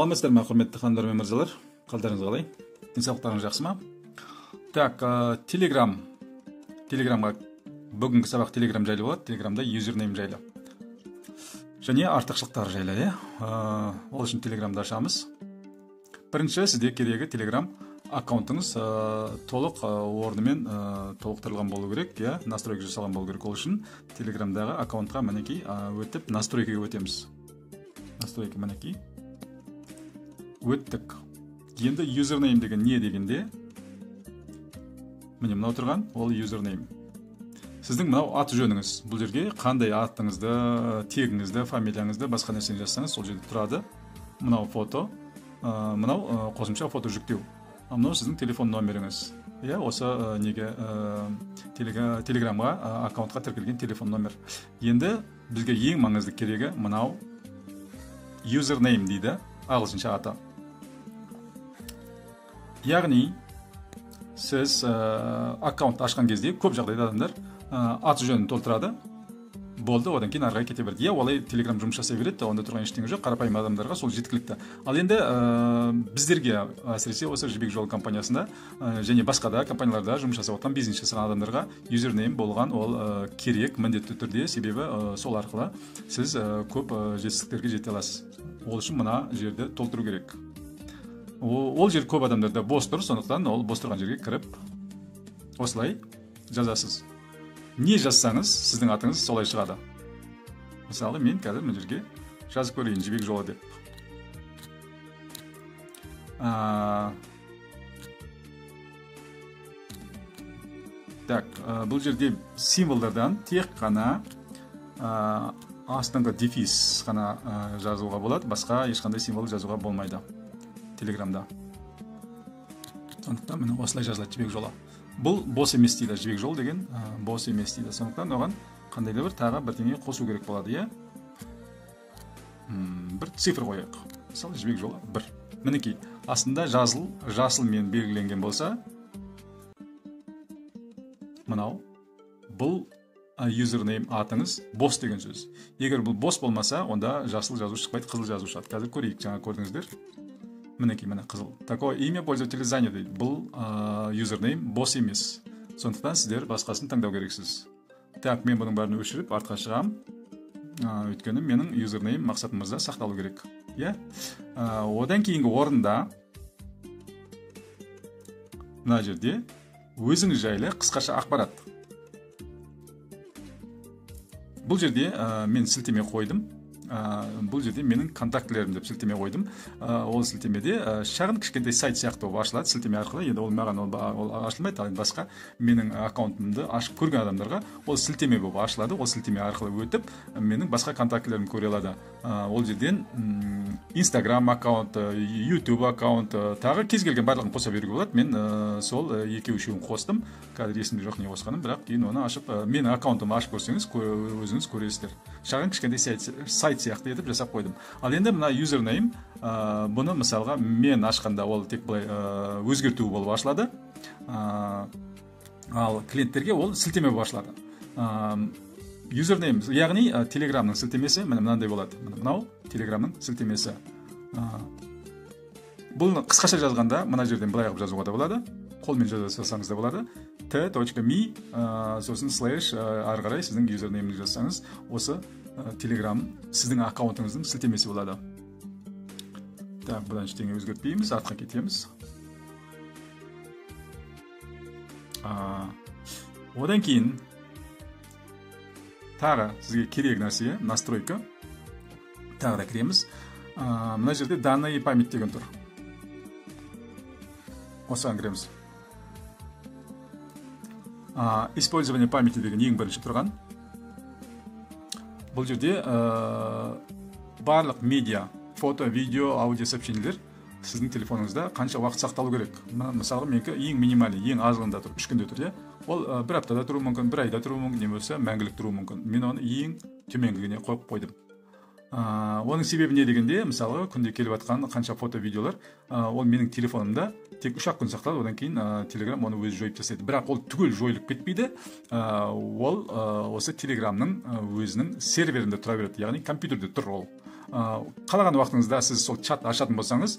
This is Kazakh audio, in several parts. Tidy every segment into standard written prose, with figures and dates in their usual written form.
Саламатсыздар ма, құрметті ханымдар мен мырзалар? Қалдарыңыз қалай? Денсаулықтарыңыз жақсы ма? Так, Телеграмға бүгінгі сабақ Телеграм жайлы болады. Телеграмда юзернейм жайлы. Және артықшылықтар жайлы, ол үшін Телеграмды ашамыз. Бірінші сізде керегі Телеграм аккаунтыңыз толық орнымен толықтырылған болу керек, настройка жасалған болу керек. Ол үшін Телеграмдағы аккаунтқа мінекей өтіп, настройкаға өтеміз. Настройка мінекей өттік. Енді юзернейм деген не дегенде, міне мынау тұрған, ол юзернейм. Сіздің мынау аты жөніңіз. Бұл жерге қандай атыңызды, тегіңізді, фамилияңызды, басқа нәрсені жазсаңыз, сол жерде тұрады. Мынау фото, мынау қосымша фото жүктеу. Мынау сіздің телефон номеріңіз. Осы неге Телеграмға аккаунтқа тіркелген телефон номер. Енді бізге ең маңызды керегі мынау юзернейм дейді, ағылшынша аты. Яғни сіз аккаунт ашқан кезде көп жағдайда адамдар аты жөнін толтырады, болды, одан кейін арғай кете берді. Олай Телеграм жұмыс жасай береді, онда тұрған ештеңе жоқ, қарапайым адамдарға сол жеткілікті. Ал енді біздерге, әсіресе осы Жібек Жолы компаниясында және басқа да компанияларда жұмыс жасап отқан, бизнес жасаған адамдарға юзернейм болған ол керек, міндетті түрде, себебі сол арқылы сіз көп жетістіктерге жете аласыз. Ол үшін мына жерді толтыру керек. Ол жер көп адамдарда бос тұр, сондықтан ол бос тұрған жерге кіріп осылай жазасыз. Не жазсаңыз, сіздің атыңыз солай шығады. Мысалы, мен қазір мына жерге жазып көрейін, Жібек Жолы деп. Так, бұл жерде символдардан тек қана астыңғы дефис қана жазуға болады, басқа ешқандай символ жазуға болмайды Телеграмда. Сондықтан міне осылай жазылады Жібек Жолы. Бұл бос емес дейді, Жібек Жол деген бос емес дейді. Сондықтан оған қандай да бір тағы бірдеңе қосу керек болады, бір цифр қояйық. Мысалы, Жібек Жолы 1. Мінекей, астында жасылмен белгіленген болса, мынау, бұл юзернейм атыңыз бос деген сөз. Егер бұл бос болмаса, онда жасыл жазу шықпайды, қызыл жазу шығады. Қазір көрейік, жаңа көрдіңіздер. Мінекей, міне қызыл. Такое имя пользователя занято. Бұл юзернейм бос емес. Сондықтан сіздер басқасын таңдау керексіз. Так, мен бұның бәрін өшіріп, артқа шығам. Өйткені менің юзернейм мақсатымызда сақталу керек. Одан кейінгі орында мына жерде өзіңіз жайлы қысқаша ақпарат. Бұл жерде мен сілтеме қойдым. Бұл жерде менің контактілерім деп сілтеме қойдым. Ол сілтемеде шағын кішкентай сайт сияқты болып ашылады сілтеме арқылы. Енді ол маған ол ашылмайды, ал басқа менің аккаунтымды ашып көрген адамдарға ол сілтеме болып ашылады. Ол сілтеме арқылы өтіп, менің басқа контактілерім көре алады. Ол жерден Instagram аккаунт, YouTube аккаунт, тағы кез келген барлығын қоса беруге болады. Мен сол екеу-үшеуін қостым. Қазір есімде жоқ не қосқаным, бірақ кейін оны ашып, менің аккаунтымды ашып көрсеңіз, өзіңіз көресіздер. Шағын кішкентай сайт сияқты етіп жасап қойдым. Ал енді мына юзернейм, бұны мысалға мен ашқанда ол тек былай өзгерту болып ашылады. Ал клиенттерге ол сілтеме болып ашылады. Юзернейм, яғни Телеграмның сілтемесі мынандай болады. Мынау Телеграмның сілтемесі. Бұл қысқаша жазғанда мына жерден былай қылып жазуға да болады. Қолмен жазсаңыз да болады. t.me сосын слэш ары қарай сіздің юзернейміңізді жазсаңыз, осы Телеграм сіздің аккаунтыңыздың сілтемесі болады. Так, бұдан ештеңе өзгертпейміз, артқа кетеміз. Одан кейін тағы сізге керек нәрсе, настройка. Тағы да кіреміз. Мына жерде данные память деген тұр. Осыған кіреміз. Использование памяти деген ең бірінші тұрған. Бұл жерде барлық медиа, фото, видео, аудио сообщениелер сіздің телефоныңызда қанша уақыт сақталу керек. Мысалы, менікі ең минимальный, ең азғында тұр, 3 күнде тұр. Ол бір аптада тұруы мүмкін, бір айда тұруы мүмкін, немесе мәңгілік тұруы мүмкін. Мен оны ең төменгісіне қойып қойдым. Оның себебі не дегенде, мысалы күнде келіп жатқан қанша фото видеолар, ол менің телефонымда тек 3-ақ күн сақталады, одан кейін Telegram оны өзі жойып тастайды. Бірақ ол түгел жойылып кетпейді, ол осы Telegramның өзінің серверінде тұра береді, яғни компьютерде тұр ол. Қалаған уақытыңызда сіз сол чат ашатын болсаңыз,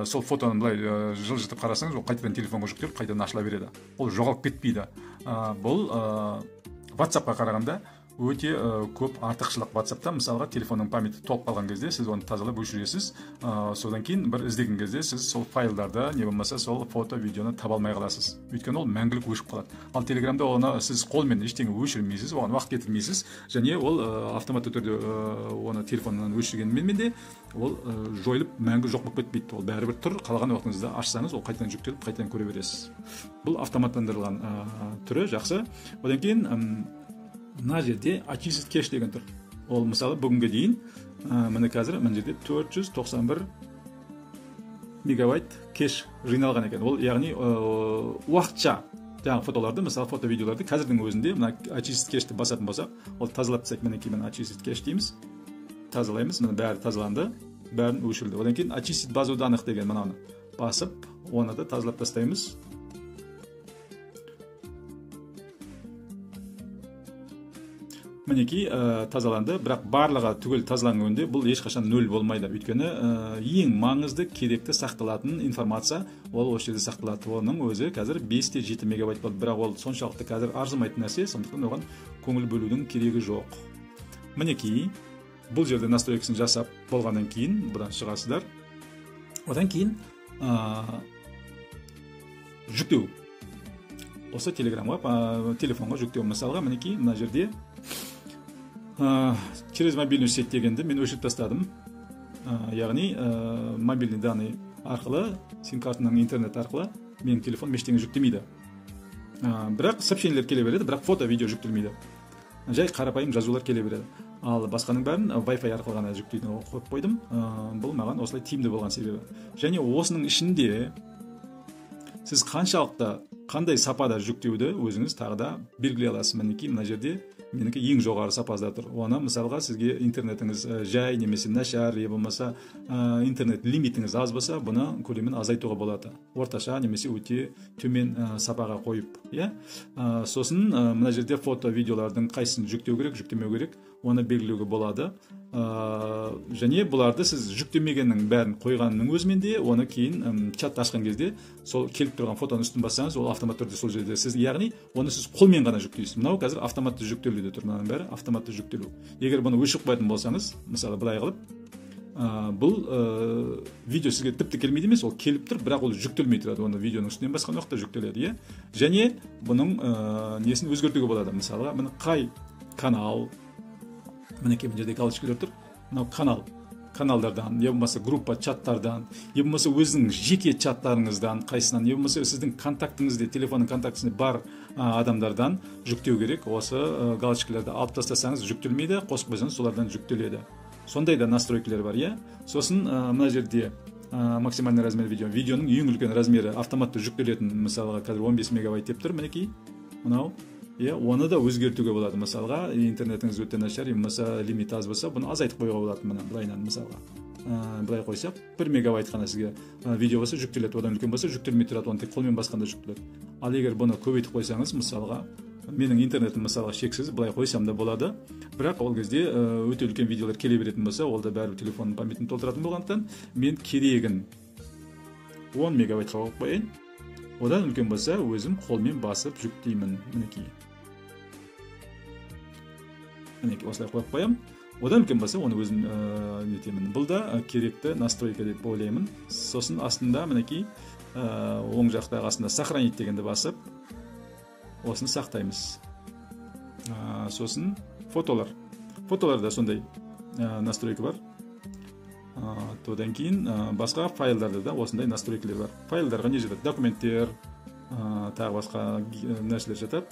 сол фотоны былай жылжытып қарасаңыз, ол қайтадан телефонға жүктеліп, қайтадан ашыла береді. Ол жоғалып кетпейді. Бұл WhatsApp-қа қарағанда өте көп артықшылық. WhatsApp-та мысалға телефонның памяті толып қалған кезде сіз оны тазалап өшіресіз, содан кейін бір іздеген кезде сіз сол файлдарды, не болмаса сол фото, видеоны таба алмай қаласыз. Өйткені ол мәңгілік өшіп қалады. Ал Телеграмда оны сіз қолмен ештеңе өшірмейсіз, оған уақыт кетірмейсіз, және ол автоматты түрде оны телефоннан өшіргенмен де ол жойылып мәңгі жоқ болып кетпейді. Ол бәрібір тұр, қалған уақытыңызда ашсаңыз, ол қайтадан жүктеліп, қайтадан көре бересіз. Бұл автоматтандырылған түрі жақсы. Одан кейін мына жерде Achieved Cache деген тұр. Ол мысалы бүгінге дейін міне қазір мына жерде 491 мегабайт кеш жиналған екен. Ол яғни уақытша жаңағы фотоларды, мысалы фото видеоларды қазірдің өзінде мына Achieved Cache-ті басатын болсақ, ол тазалап тастайды. Мінекей мына Achieved Cache дейміз. Тазалаймыз, міне бәрі тазаланды, бәрін өшірді. Одан кейін Achieved база данных деген мынаны басып, оны да тазалап тастаймыз. Мінекей тазаланды, бірақ барлығы түгел тазаланғанда бұл ешқашан 0 болмайды. Өйткені ең маңызды, керекті сақталатын информация ол осы жерде сақталады. Оның өзі қазір 5-7 мегабайт болды, бірақ ол соншалықты қазір арзымайтын нәрсе, сондықтан оған көңіл бөлудің керегі жоқ. Мінекей бұл жерде настройкасын жасап болғаннан кейін бұдан шығасыздар. Одан кейін жүктеу. Осы Телеграмға, телефонға жүктеу. Мысалға мінекей мына жерде через мобильный сеть дегенді мен өшіріп тастадым. Яғни мобильный данный арқылы, сим-картаның интернет арқылы менің телефон ештеңе жүктемейді. Бірақ сообщениелер келе береді, бірақ фото, видео жүктелмейді. Жай қарапайым жазулар келе береді. Ал басқаның бәрін Wi-Fi арқылы ғана жүктейтін қойып қойдым. Бұл маған осылай тиімді болған себебі. Және осының ішінде сіз қаншалықты, қандай сапада жүктеуді өзіңіз тағы да белгілей аласыз. Мінекей мына жерде менікі ең жоғары сапасында тұр. Оны мысалға сізге интернетіңіз жай немесе нашар, болмаса интернет лимитіңіз аз болса, бұны көлемін азайтуға болады. Орташа немесе өте төмен сапаға қойып, сосын мына жерде фото, видеолардың қайсысын жүктеу керек, жүктемеу керек, оны белгілеуге болады. Және бұларды сіз жүктемегеннің бәрін қойғанның өзімен де оны кейін чат ашқан кезде сол келіп тұрған фотоның үстін бассаңыз, ол автоматты түрде сол жерде сіз, яғни оны сіз қолмен ғана жүктейсіз. Мынау қазір автоматты жүктелуде тұр, мынаның бәрі автоматты жүктелу. Егер бұны өшіріп қоятын болсаңыз, мысалы былай қылып, бұл видео сізге тіпті келмейді емес, ол келіп тұр, бірақ ол жүктелмей тұрады. Оны видеоның үстінен басқан уақытта жүктеледі, және бұның несін өзгертуге болады. Мысалға міне қай канал, мінекей мына жерде галочкалар тұр. Мынау каналдардан, не болмаса группа чаттардан, не болмаса өзінің жеке чаттарыңыздан, қайсынан, не болмаса сіздің контактіңізде, телефонның контактісінде бар адамдардан жүктеу керек. Осы галочкаларды алып тастасаңыз жүктелмейді, қосып қойсаңыз солардан жүктеледі. Сондай да настройкалар бар, Сосын мына жерде максимальный размер видеоның ең үлкен размері автоматты жүктелетін, мысалға қазір 15 мегабайт деп тұр, мінекей. Мынау оны да өзгертуге болады. Мысалға интернетіңіз өте нашар, болмаса лимит аз болса, бұны азайтып қоюға болады. Мына былайынан мысалға былай қойсақ 1 мегабайт қана сізге видео болса жүктеледі, одан үлкен болса жүктелмей тұрады, оны тек қолмен басқанда жүктеледі. Ал егер бұны көбейтіп қойсаңыз, мысалға менің интернетім мысалға шексіз, былай қойсам да болады, бірақ ол кезде өте үлкен видеолар келе беретін болса, ол да бәрібір телефонның памятін толтыратын болғандықтан мен керегін 10 мегабайтқа қойып қояйын. Одан үлкен болса, өзім қолмен басып жүктеймін. Мінекей осылай қойып қоямын. Одан үлкен болса, оны өзім нетемін. Бұл да керекті настройка деп ойлаймын. Сосын астында мінекей оң жақтағы астында сохранить дегенді басып, осыны сақтаймыз. Сосын фотолар. Фотоларда сондай настройка бар. Одан кейін басқа файлдарда да осындай настройкалар бар. Файлдарға не жатады? Документтер, тағы басқа нәрселер жатады.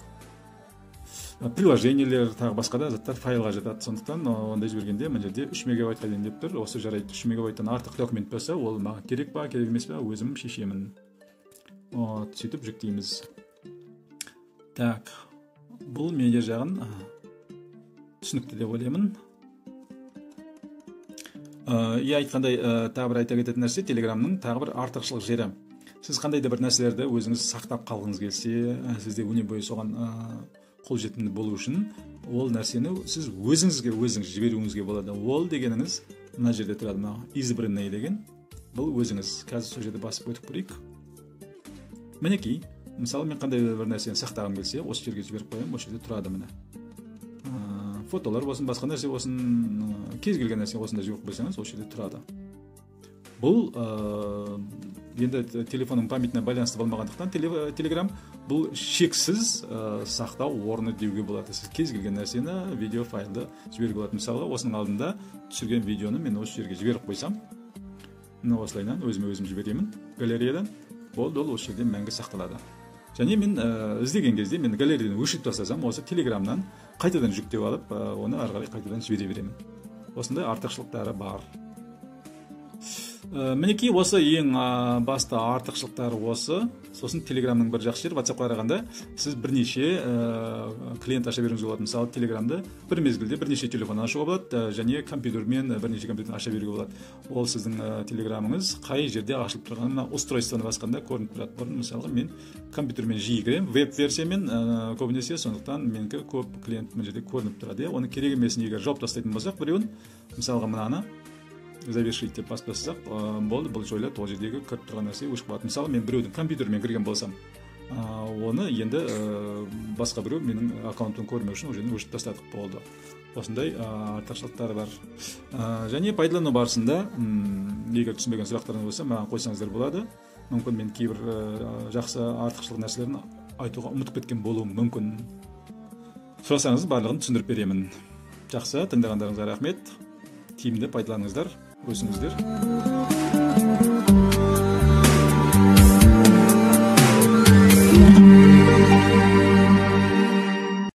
Приложениелер, тағы басқа да заттар файлға жатады. Сондықтан ондай жібергенде мына жерде 3 мегабайтқа дейін деп тұр. Осы жарайды. 3 мегабайттан артық документ болса, ол маған керек па, керек емес па, өзім шешемін. Сөйтіп жүктейміз. Так, бұл медиа жағын түсінікті деп ойлаймын. Айтқандай, тағы бір айта кететін нәрсе, Телеграмның тағы бір артықшылық жері. Сіз қандай да бір нәрселерді өзіңіз сақтап қалғыңыз келсе, сізде өне бойы соған қолжетімді болу үшін, ол нәрсені сіз өзіңіз жіберуіңізге болады. Ол дегеніңіз мына жерде тұрады, мына избранный деген. Бұл өзіңіз. Қазір сол жерде басып өтіп көрейік. Мінекей, мысалы мен қандай бір нәрсені сақтағым келсе, осы жерге жіберіп қоямын, осы жерде тұрады міне. Фотолар болсын, басқа нәрсе болсын, кез келген нәрсе осында жіберіп қойсаңыз, осы жерде тұрады. Бұл енді телефонның памятіне байланысты болмағандықтан Telegram бұл шексіз сақтау орны деуге болады. Сіз кез келген нәрсені, видео файлды жіберуге болады. Мысалға, осының алдында түсірген видеоны мен осы жерге жіберіп қойсам, мына осылайынан өзім жіберемін галереядан, болды, ол осы жерде мәңгі сақталады. Және мен іздеген кезде мен галереядан өшіріп тастасам, осы Телеграмнан қайтадан жүктеп алып, оны ары қарай қайтадан жібере беремін. Осындай артықшылықтары бар. Мінекей осы ең басты артықшылықтары осы. Сосын Телеграмның бір жақсы жері, WhatsAppқа қарағанда сіз бірнеше клиент аша беруіңізге болады. Мысалы, Телеграмды бір мезгілде бірнеше телефон ашуға болады, және компьютермен бірнеше компьютер аша беруге болады. Ол сіздің Телеграмыңыз қай жерде ашылып тұрғанына устройствоны басқанда көрініп тұрады. Бұрын мысалға мен компьютермен жиі кіремін, веб-версиямен көбінесе, сондықтан менікі көп клиент мына жерде көрініп тұрады. Оның керек емесін егер жауып тастайтын болсақ, біреуін, мысалға мынаны завершить деп басып тастасақ, болды, бұл жойылады, ол жердегі кіріп тұрған нәрсе өшіп қалады. Мысалы, мен біреудің компьютермен кірген болсам, оны енді басқа біреу менің аккаунтымды көрмеу үшін ол жерден өшіп тастадық, болды. Осындай артықшылықтары бар. Және пайдалану барысында, егер түсінбеген сұрақтарыңыз болса, маған қойсаңыздар болады. Мүмкін мен кейбір жақсы артықшылық нәрселерін айтуға ұмытып кеткен болуым мүмкін. Сұрасаңыз, барлығын түсіндіріп беремін. Жақсы, тыңдағандарыңызға рахмет. Тиімді пайдаланыңыздар, өзіңіздер.